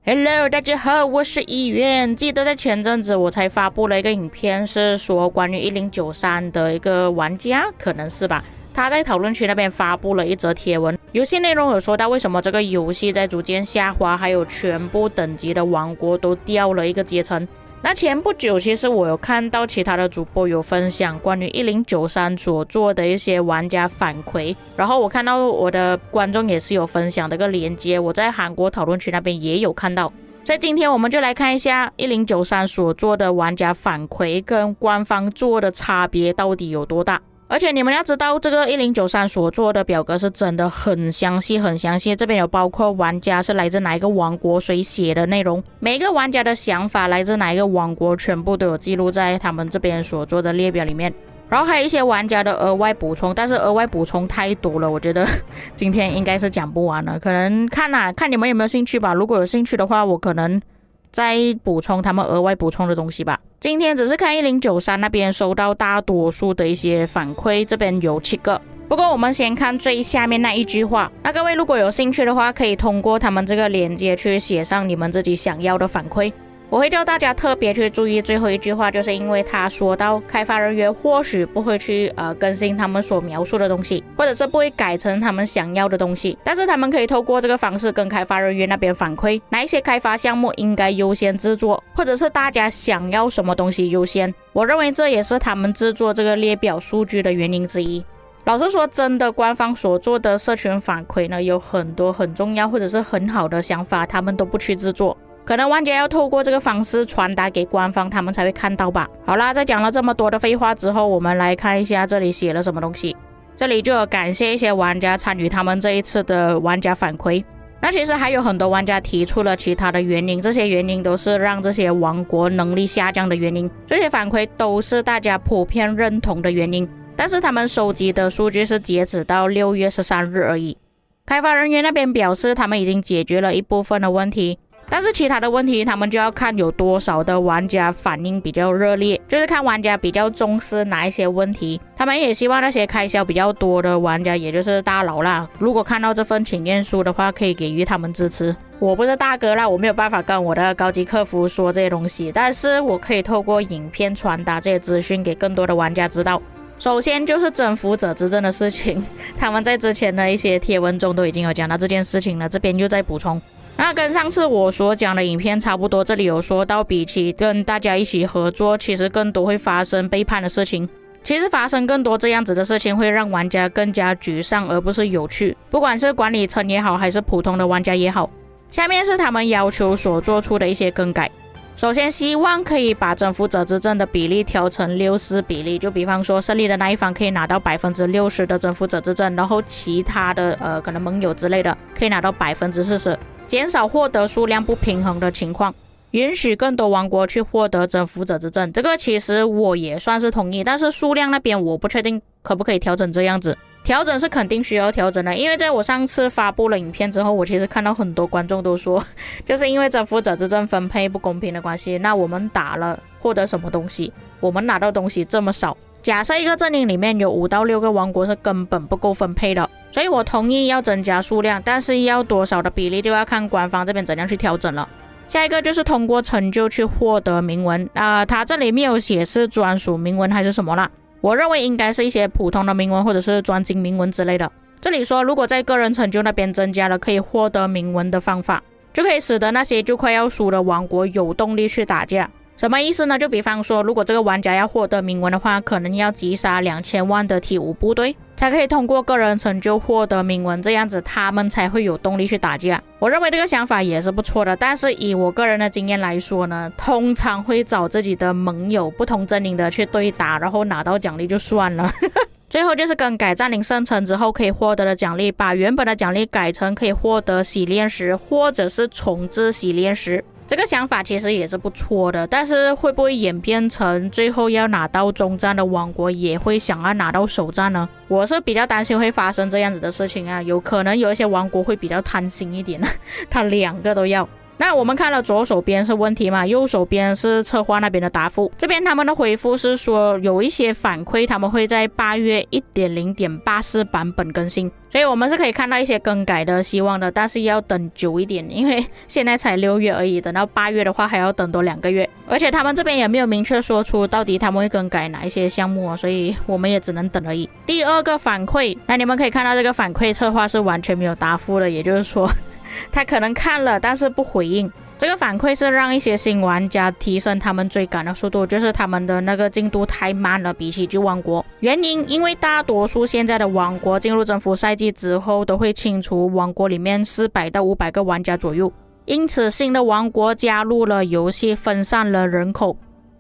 Hello， 大家好，我是议员。记得在前阵子我才发布了一个影片，是说关于1093的一个玩家，可能是吧。他在讨论区那边发布了一则贴文，游戏内容有说到为什么这个游戏在逐渐下滑，还有全部等级的王国都掉了一个阶层。那前不久其实我有看到其他的主播有分享关于1093所做的一些玩家反馈，然后我看到我的观众也是有分享的一个连接，我在韩国讨论区那边也有看到。所以今天我们就来看一下1093所做的玩家反馈跟官方做的差别到底有多大。而且你们要知道，这个1093所做的表格是真的很详细很详细，这边有包括玩家是来自哪一个王国，谁写的内容，每个玩家的想法来自哪一个王国，全部都有记录在他们这边所做的列表里面。然后还有一些玩家的额外补充，但是额外补充太多了，我觉得今天应该是讲不完了，可能看你们有没有兴趣吧。如果有兴趣的话，我可能再补充他们额外补充的东西吧。今天只是看1093那边收到大多数的一些反馈，这边有7个。不过我们先看最下面那一句话，那各位如果有兴趣的话，可以通过他们这个链接去写上你们自己想要的反馈。我会叫大家特别去注意最后一句话，就是因为他说到开发人员或许不会去更新他们所描述的东西，或者是不会改成他们想要的东西，但是他们可以透过这个方式跟开发人员那边反馈哪一些开发项目应该优先制作，或者是大家想要什么东西优先。我认为这也是他们制作这个列表数据的原因之一。老实说，真的官方所做的社群反馈呢，有很多很重要或者是很好的想法，他们都不去制作，可能玩家要透过这个方式传达给官方，他们才会看到吧。好啦，在讲了这么多的废话之后，我们来看一下这里写了什么东西。这里就有感谢一些玩家参与他们这一次的玩家反馈。那其实还有很多玩家提出了其他的原因，这些原因都是让这些王国能力下降的原因，这些反馈都是大家普遍认同的原因，但是他们收集的数据是截止到6月13日而已。开发人员那边表示他们已经解决了一部分的问题，但是其他的问题他们就要看有多少的玩家反应比较热烈，就是看玩家比较重视哪一些问题。他们也希望那些开销比较多的玩家，也就是大佬啦，如果看到这份请愿书的话，可以给予他们支持。我不是大哥啦，我没有办法跟我的高级客服说这些东西，但是我可以透过影片传达这些资讯给更多的玩家知道。首先就是征服者之阵的事情，他们在之前的一些贴文中都已经有讲到这件事情了，这边又再补充。那跟上次我所讲的影片差不多，这里有说到比起跟大家一起合作，其实更多会发生背叛的事情。其实发生更多这样子的事情会让玩家更加沮丧，而不是有趣，不管是管理层也好，还是普通的玩家也好。下面是他们要求所做出的一些更改。首先希望可以把征服者之阵的比例调成64比例，就比方说胜利的那一方可以拿到 60% 的征服者之阵，然后其他的可能盟友之类的可以拿到 40%， 减少获得数量不平衡的情况，允许更多王国去获得征服者之阵。这个其实我也算是同意，但是数量那边我不确定可不可以调整这样子。调整是肯定需要调整的，因为在我上次发布了影片之后，我其实看到很多观众都说，就是因为征服者之阵分配不公平的关系，那我们打了获得什么东西，我们拿到东西这么少，假设一个阵营里面有5到6个王国是根本不够分配的，所以我同意要增加数量，但是要多少的比例就要看官方这边怎样去调整了。下一个就是通过成就去获得铭文，它这里没有写是专属铭文还是什么啦，我认为应该是一些普通的铭文或者是专精铭文之类的。这里说如果在个人成就那边增加了可以获得铭文的方法，就可以使得那些就快要输的王国有动力去打架。什么意思呢？就比方说如果这个玩家要获得铭文的话，可能要击杀2000万的T5部队才可以通过个人成就获得铭文，这样子他们才会有动力去打架。我认为这个想法也是不错的，但是以我个人的经验来说呢，通常会找自己的盟友不同阵营的去对打，然后拿到奖励就算了最后就是更改占领圣城之后可以获得的奖励，把原本的奖励改成可以获得洗炼石或者是重置洗炼石。这个想法其实也是不错的，但是会不会演变成最后要拿到中战的王国也会想要拿到首战呢？我是比较担心会发生这样子的事情啊，有可能有一些王国会比较贪心一点他2个都要。那我们看了左手边是问题嘛，右手边是策划那边的答复。这边他们的回复是说有一些反馈他们会在8月 1.0.84 版本更新，所以我们是可以看到一些更改的希望的，但是要等久一点，因为现在才6月而已，等到8月的话还要等多2个月，而且他们这边也没有明确说出到底他们会更改哪一些项目所以我们也只能等而已。第二个反馈，那你们可以看到这个反馈策划是完全没有答复的，也就是说他可能看了但是不回应。这个反馈是让一些新玩家提升他们追赶的速度，就是他们的那个进度太慢了，比起旧王国。原因因为大多数现在的王国进入征服赛季之后都会清除王国里面400到500个玩家左右，因此新的王国加入了游戏，分散了人口，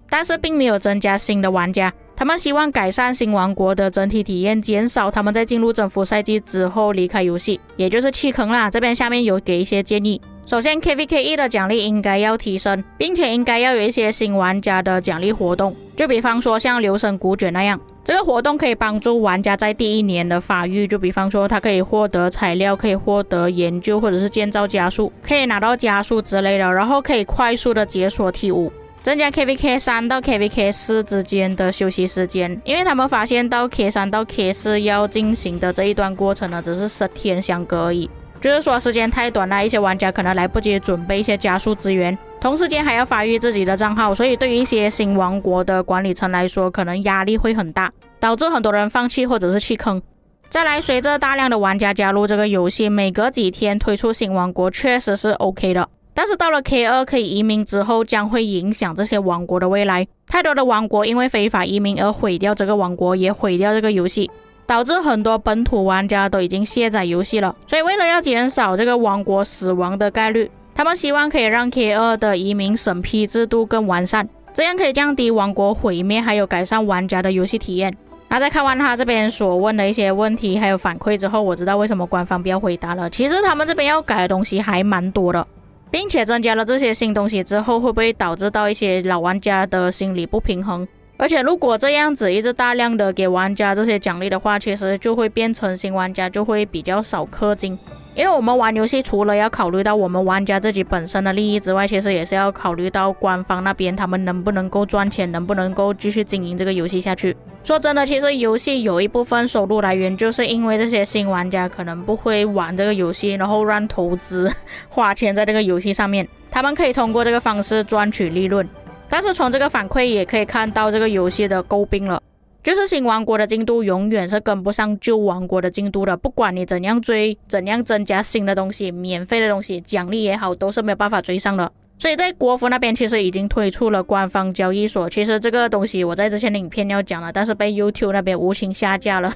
但是并没有增加新的玩家。他们希望改善新王国的整体体验，减少他们在进入征服赛季之后离开游戏，也就是弃坑啦。这边下面有给一些建议。首先 KVKE 的奖励应该要提升，并且应该要有一些新玩家的奖励活动，就比方说像流神古卷那样，这个活动可以帮助玩家在第1年的发育，就比方说他可以获得材料，可以获得研究或者是建造加速，可以拿到加速之类的，然后可以快速的解锁T5，增加 KVK3 到 KVK4 之间的休息时间，因为他们发现到 K3 到 K4 要进行的这一段过程呢，只是10天相隔而已，就是说时间太短了，一些玩家可能来不及准备一些加速资源，同时间还要发育自己的账号，所以对于一些新王国的管理层来说，可能压力会很大，导致很多人放弃或者是弃坑。再来，随着大量的玩家加入这个游戏，每隔几天推出新王国确实是 OK 的，但是到了 K2 可以移民之后，将会影响这些王国的未来。太多的王国因为非法移民而毁掉这个王国，也毁掉这个游戏，导致很多本土玩家都已经卸载游戏了。所以为了要减少这个王国死亡的概率，他们希望可以让 K2 的移民审批制度更完善，这样可以降低王国毁灭，还有改善玩家的游戏体验。那在看完他这边所问的一些问题还有反馈之后，我知道为什么官方不要回答了。其实他们这边要改的东西还蛮多的，并且增加了这些新东西之后，会不会导致到一些老玩家的心理不平衡？而且如果这样子一直大量的给玩家这些奖励的话，其实就会变成新玩家就会比较少氪金。因为我们玩游戏除了要考虑到我们玩家自己本身的利益之外，其实也是要考虑到官方那边他们能不能够赚钱，能不能够继续经营这个游戏下去。说真的，其实游戏有一部分收入来源就是因为这些新玩家可能不会玩这个游戏，然后让投资花钱在这个游戏上面，他们可以通过这个方式赚取利润。但是从这个反馈也可以看到这个游戏的诟病了，就是新王国的进度永远是跟不上旧王国的进度的，不管你怎样追，怎样增加新的东西，免费的东西，奖励也好，都是没有办法追上的。所以在国服那边其实已经推出了官方交易所，其实这个东西我在之前的影片要讲了，但是被 YouTube 那边无情下架了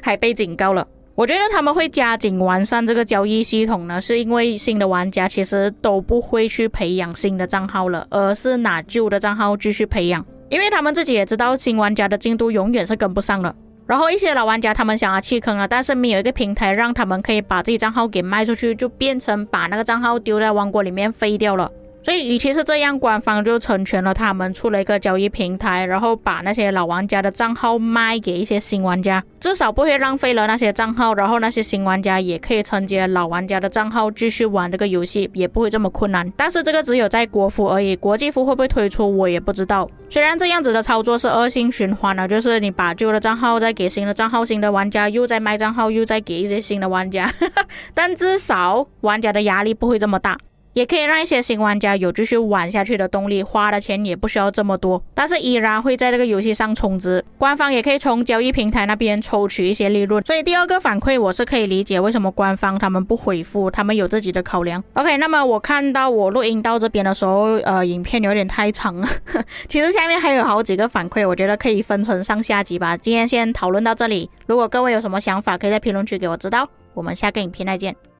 还被警告了。我觉得他们会加紧完善这个交易系统呢，是因为新的玩家其实都不会去培养新的账号了，而是拿旧的账号继续培养，因为他们自己也知道新玩家的进度永远是跟不上的。然后一些老玩家他们想要弃坑了，但是没有一个平台让他们可以把自己账号给卖出去，就变成把那个账号丢在王国里面废掉了。所以与其是这样，官方就成全了他们，出了一个交易平台，然后把那些老玩家的账号卖给一些新玩家，至少不会浪费了那些账号，然后那些新玩家也可以承接老玩家的账号继续玩这个游戏，也不会这么困难。但是这个只有在国服而已，国际服会不会推出我也不知道。虽然这样子的操作是恶性循环了，就是你把旧的账号再给新的账号，新的玩家又再卖账号，又再给一些新的玩家但至少玩家的压力不会这么大，也可以让一些新玩家有继续玩下去的动力，花的钱也不需要这么多，但是依然会在这个游戏上充值，官方也可以从交易平台那边抽取一些利润。所以第二个反馈我是可以理解为什么官方他们不回复，他们有自己的考量。 OK， 那么我看到我录音到这边的时候影片有点太长了其实下面还有好几个反馈，我觉得可以分成上下集吧，今天先讨论到这里，如果各位有什么想法可以在评论区给我知道，我们下个影片再见。